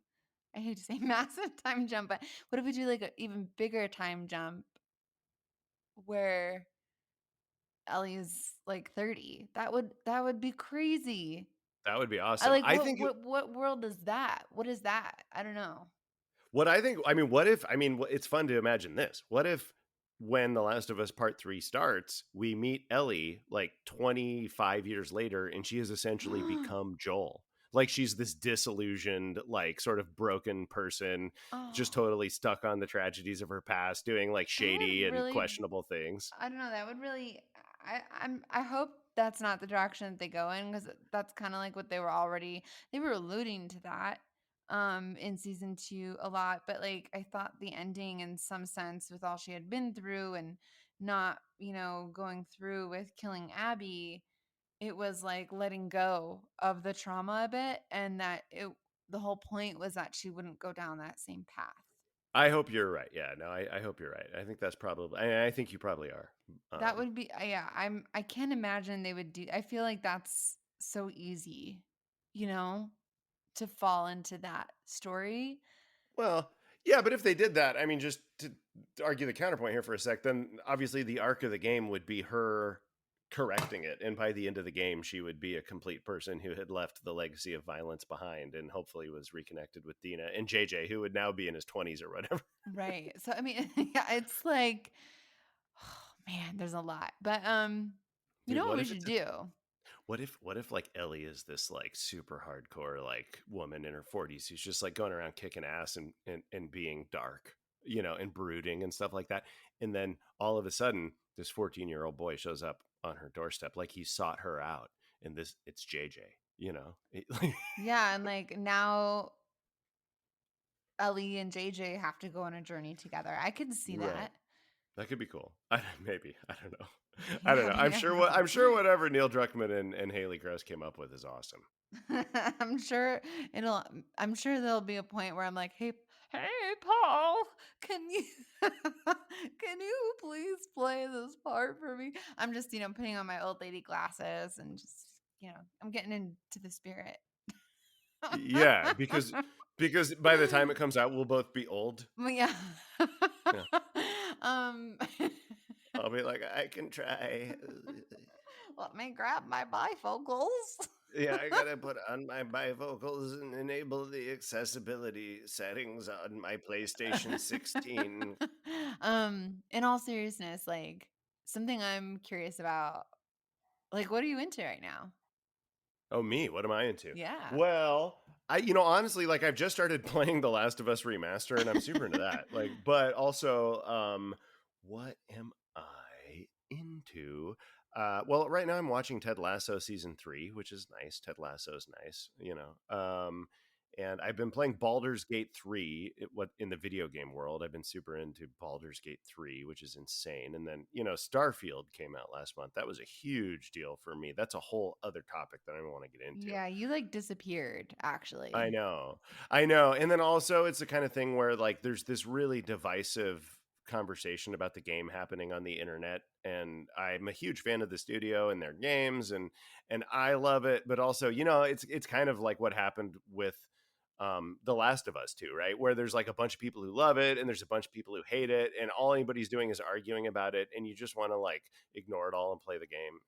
I hate to say massive time jump, but what if we do like an even bigger time jump where Ellie's like 30? That would be crazy. That would be I awesome. like I think what world is that? What is that? I don't know. What I think, I mean, what if, I mean, it's fun to imagine this. What if when The Last of Us Part 3 starts, we meet Ellie like 25 years later and she has essentially become Joel? Like she's this disillusioned, like sort of broken person, just Oh, totally stuck on the tragedies of her past, doing like that shady would and really questionable things. I don't know. That would really. I hope that's not the direction that they go in because that's kind of like what they were alluding to that in season 2 a lot. But like I thought the ending in some sense with all she had been through and not going through with killing Abby, it was like letting go of the trauma a bit, and that it the whole point was that she wouldn't go down that same path. I hope you're right. Yeah, no, I hope you're right. I think that's probably, I think you probably are. That Um, would be yeah, I can't imagine they would do I feel like that's so easy, you know, to fall into that story. Well, yeah, but if they did that, I mean, just to argue the counterpoint here for a sec, then obviously the arc of the game would be her correcting it. And by the end of the game, she would be a complete person who had left the legacy of violence behind and hopefully was reconnected with Dina and JJ, who would now be in his 20s or whatever. Right. So I mean, yeah, it's like oh, man, there's a lot. But you know Dude, what we should do? what if like Ellie is this like super hardcore like woman in her 40s who's just like going around kicking ass and being dark, and brooding and stuff like that. And then all of a sudden this 14-year-old boy shows up on her doorstep like he sought her out, and this it's JJ, you know. Yeah, and like now Ellie and JJ have to go on a journey together. I could see Right. that. That could be cool. Maybe. I don't know. I don't know. Yeah, yeah, no. I'm sure whatever Neil Druckmann and Haley Gross came up with is awesome. I'm sure it'll I'm sure there'll be a point where I'm like, "Hey, Paul, can you can you please play this part for me?" I'm just, putting on my old lady glasses and just, I'm getting into the spirit. Yeah, because by the time it comes out, we'll both be old. Well, yeah. Yeah. um I'll be like, I can try. Let me grab my bifocals. Yeah, I gotta put on my bifocals and enable the accessibility settings on my PlayStation 16. In all seriousness, like something I'm curious about, like what are you into right now? Oh, me? What am I into? Yeah. Well, honestly, like I've just started playing The Last of Us remaster, and I'm super into that. Like, but also, what am I into? Well, right now I'm watching Ted Lasso season 3, which is nice. Ted Lasso's nice, you know. And I've been playing Baldur's Gate 3, what in the video game world. I've been super into Baldur's Gate 3, which is insane. And then, Starfield came out last month. That was a huge deal for me. That's a whole other topic that I don't want to get into. Yeah, you like disappeared I actually. know. I know. And then also it's the kind of thing where like there's this really divisive conversation about the game happening on the internet, and I'm a huge fan of the studio and their games, and I love it, but also, it's kind of like what happened with The Last of Us too, right? Where there's like a bunch of people who love it and there's a bunch of people who hate it, and all anybody's doing is arguing about it, and you just want to like ignore it all and play the game.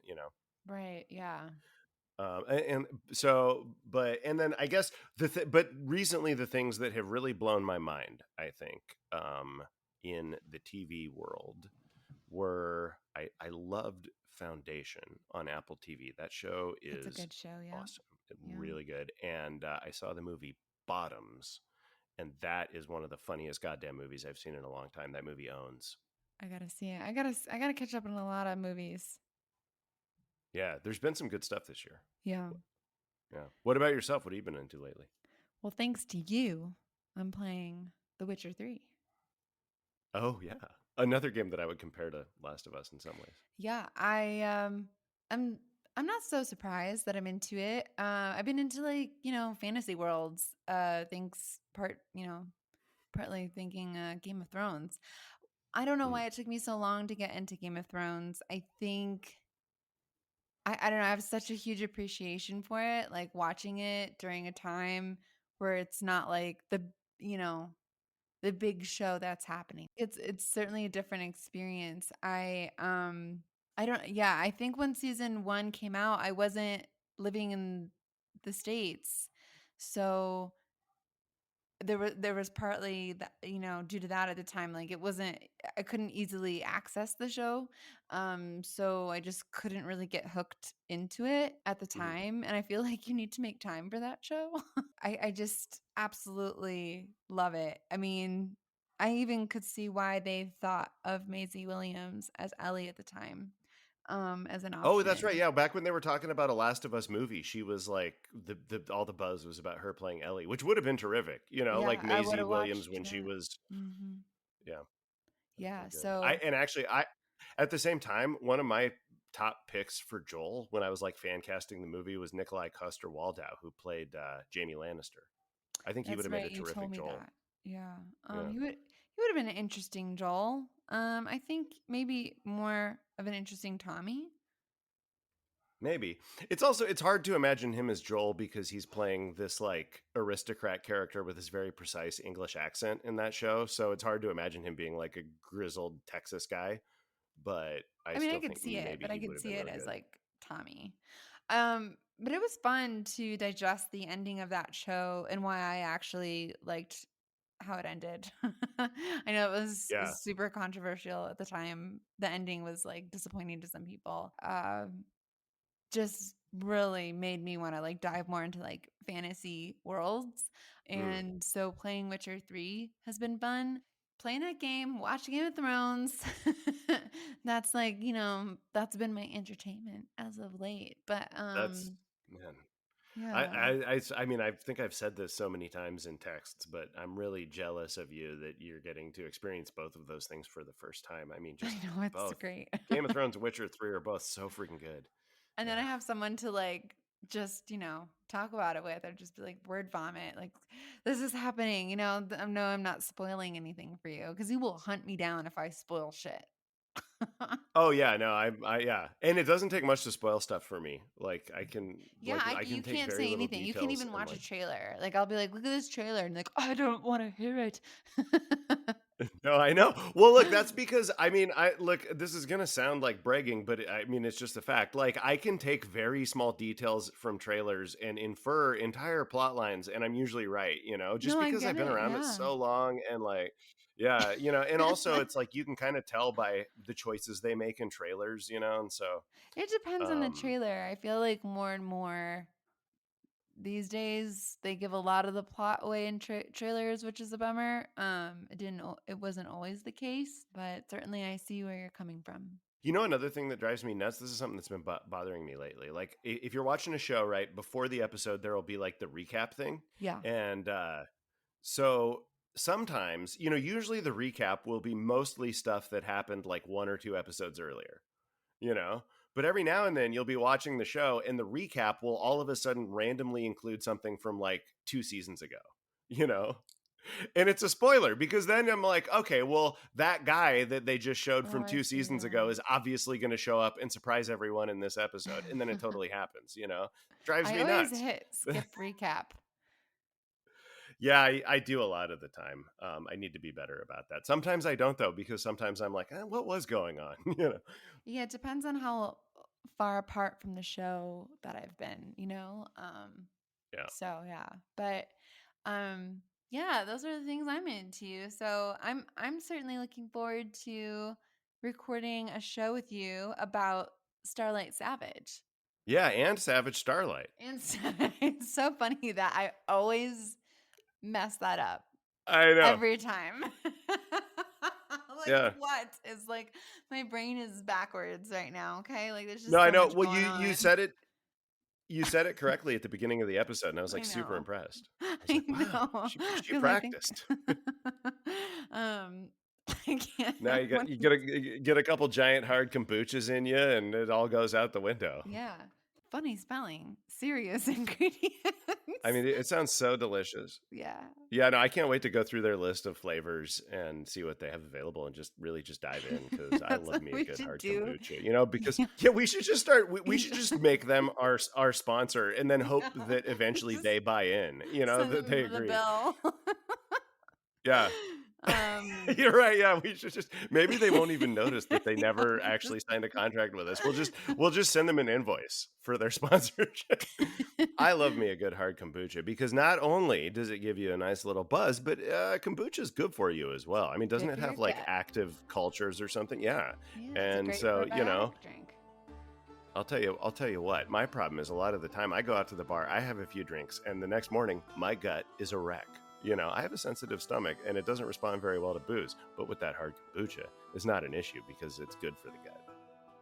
Right, yeah. And so, and then I guess but recently the things that have really blown my mind, I think, in the TV world were I loved Foundation on Apple TV. That show It's a is good show, yeah. awesome, Yeah. really good. And I saw the movie Bottoms, and that is one of the funniest goddamn movies I've seen in a long time. That movie owns. I got to see it. I got to catch up on a lot of movies. Yeah, there's been some good stuff this year. Yeah. Yeah. What about yourself? What have you been into lately? Well, thanks to you, I'm playing The Witcher 3. Oh yeah, another game that I would compare to Last of Us in some ways. Yeah, I'm I'm not so surprised that I'm into it. I've been into like, fantasy worlds. Thanks partly thinking Game of Thrones. I don't know Mm. why it took me so long to get into Game of Thrones. I think I don't know, I have such a huge appreciation for it, like watching it during a time where it's not like you know, the big show that's happening. It's certainly a different experience. I don't yeah, I think when season 1 came out, I wasn't living in the States. So there was partly that, due to that at the time, like it wasn't I couldn't easily access the show. So I just couldn't really get hooked into it at the Mhm. time. And I feel like you need to make time for that show. I just absolutely love it. I mean, I even could see why they thought of Maisie Williams as Ellie at the time, as an Oh, that's right. option. Yeah, back when they were talking about a Last of Us movie, she was like the all the buzz was about her playing Ellie, which would have been terrific. Like Yeah, I would Maisie have Williams watched when she that. was, Hmm. yeah, that'd have Yeah, been good. I so and actually I at the same time, one of my top picks for Joel when I was like fan casting the movie was Nikolai Coster-Waldau, who played Jamie Lannister. I think he would that's have made a right, you told terrific me Joel. that. Yeah. Yeah. He would have been an interesting Joel. I think maybe more of an interesting Tommy. Maybe. It's hard to imagine him as Joel because he's playing this like aristocrat character with his very precise English accent in that show. So it's hard to imagine him being like a grizzled Texas guy, but I I mean, I still could think see it, maybe but I he could would have see been it really as good. like Tommy. But it was fun to digest the ending of that show and why I actually liked how it ended. I know it was Yeah. super controversial at the time. The ending was like disappointing to some people. Just really made me want to like dive more into like fantasy worlds. Mm. And so playing Witcher 3 has been fun. Playing that game, watching Game of Thrones. That's like, that's been my entertainment as of late. But That's man. Yeah. I mean, I think I've said this so many times in texts, but I'm really jealous of you that you're getting to experience both of those things for the first time. I mean, I just know, it's both. great. Game of Thrones and Witcher 3 are both so freaking good. And then I Yeah. have someone to like just, talk about it with or just be like word vomit. Like, this is happening, no, I'm not spoiling anything for you because he will hunt me down if I spoil shit. Oh yeah, no, yeah, and it doesn't take much to spoil stuff for me. Yeah, I you can take can't very say little anything. You can't details even and watch a like trailer. Like, I'll be like, look at this trailer. And like, I don't want to hear it. no, I know. Well, look, that's because I mean, I look. This is gonna sound like bragging, but I mean, it's just a fact. Like, I can take very small details from trailers and infer entire plot lines, and I'm usually right. Just No, I because get I've been it. around it Yeah. so long, and like, yeah, and also it's like you can kind of tell by the choices they make in trailers, and so, It depends on the um, trailer. I feel like more and more these days they give a lot of the plot away in trailers, which is a bummer. It wasn't always the case, but certainly I see where you're coming from. another thing that drives me nuts. This is something that's been bothering me lately. Like, if you're watching a show, right before the episode, there will be like the recap thing, Yeah. and so sometimes, usually the recap will be mostly stuff that happened like one or two episodes earlier, you know? But every now and then you'll be watching the show and the recap will all of a sudden randomly include something from like 2 seasons ago, you know? And it's a spoiler because then I'm like, okay, well, that guy that they just showed Oh, from I two see. seasons Yeah. ago is obviously going to show up and surprise everyone in this episode. And then it totally happens, Drives I me always nuts. hit skip recap. Yeah, I do a lot of the time. I need to be better about that. Sometimes I don't though, because sometimes I'm like, what was going on? Yeah, it depends on how far apart from the show that I've been. Yeah, So yeah. But yeah, those are the things I'm into. So I'm certainly looking forward to recording a show with you about Starlight Savage. yeah, and Savage Starlight. And so, it's so funny that I always mess that up I know. every time. Like, Yeah, what is like my brain is backwards right now, okay? Like, there's no, just I so know. much Well, going you on. said it. You said it correctly at the beginning of the episode, and I was I like super know. impressed. I was I like, wow, know. she Because I think practiced. um I can't Now you get a couple giant hard kombuchas in you, and it all goes out the window. yeah. Funny spelling. Serious ingredients. I mean, it sounds so delicious. Yeah. Yeah, no, I can't wait to go through their list of flavors and see what they have available and just really just dive in because I That's love what me a we good should hard do. kombucha, because Yeah. yeah, we should just start we should Yeah. just make them our sponsor and then hope Yeah. that eventually Just they buy in, send that they them the agree. bill. Yeah. um You're right. Yeah, we should just maybe they won't even notice that they never just actually signed a contract with us. We'll just send them an invoice for their sponsorship. I love me a good hard kombucha because not only does it give you a nice little buzz, but kombucha is good for you as well. I mean, doesn't good it for your have like gut. active cultures or something? Yeah. Yeah, it's a And great so, probiotic drink. I'll tell you what, my problem is a lot of the time I go out to the bar, I have a few drinks, and the next morning my gut is a wreck. I have a sensitive stomach and it doesn't respond very well to booze, but with that hard kombucha, it's not an issue because it's good for the gut.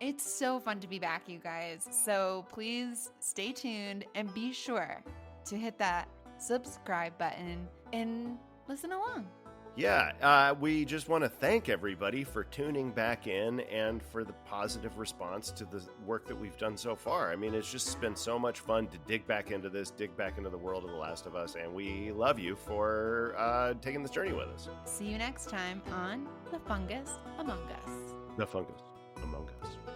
It's so fun to be back, you guys. So please stay tuned and be sure to hit that subscribe button and listen along. Yeah, we just want to thank everybody for tuning back in and for the positive response to the work that we've done so far. I mean, it's just been so much fun to dig back into the world of The Last of Us, and we love you for taking this journey with us. See you next time on The Fungus Among Us. The fungus among us.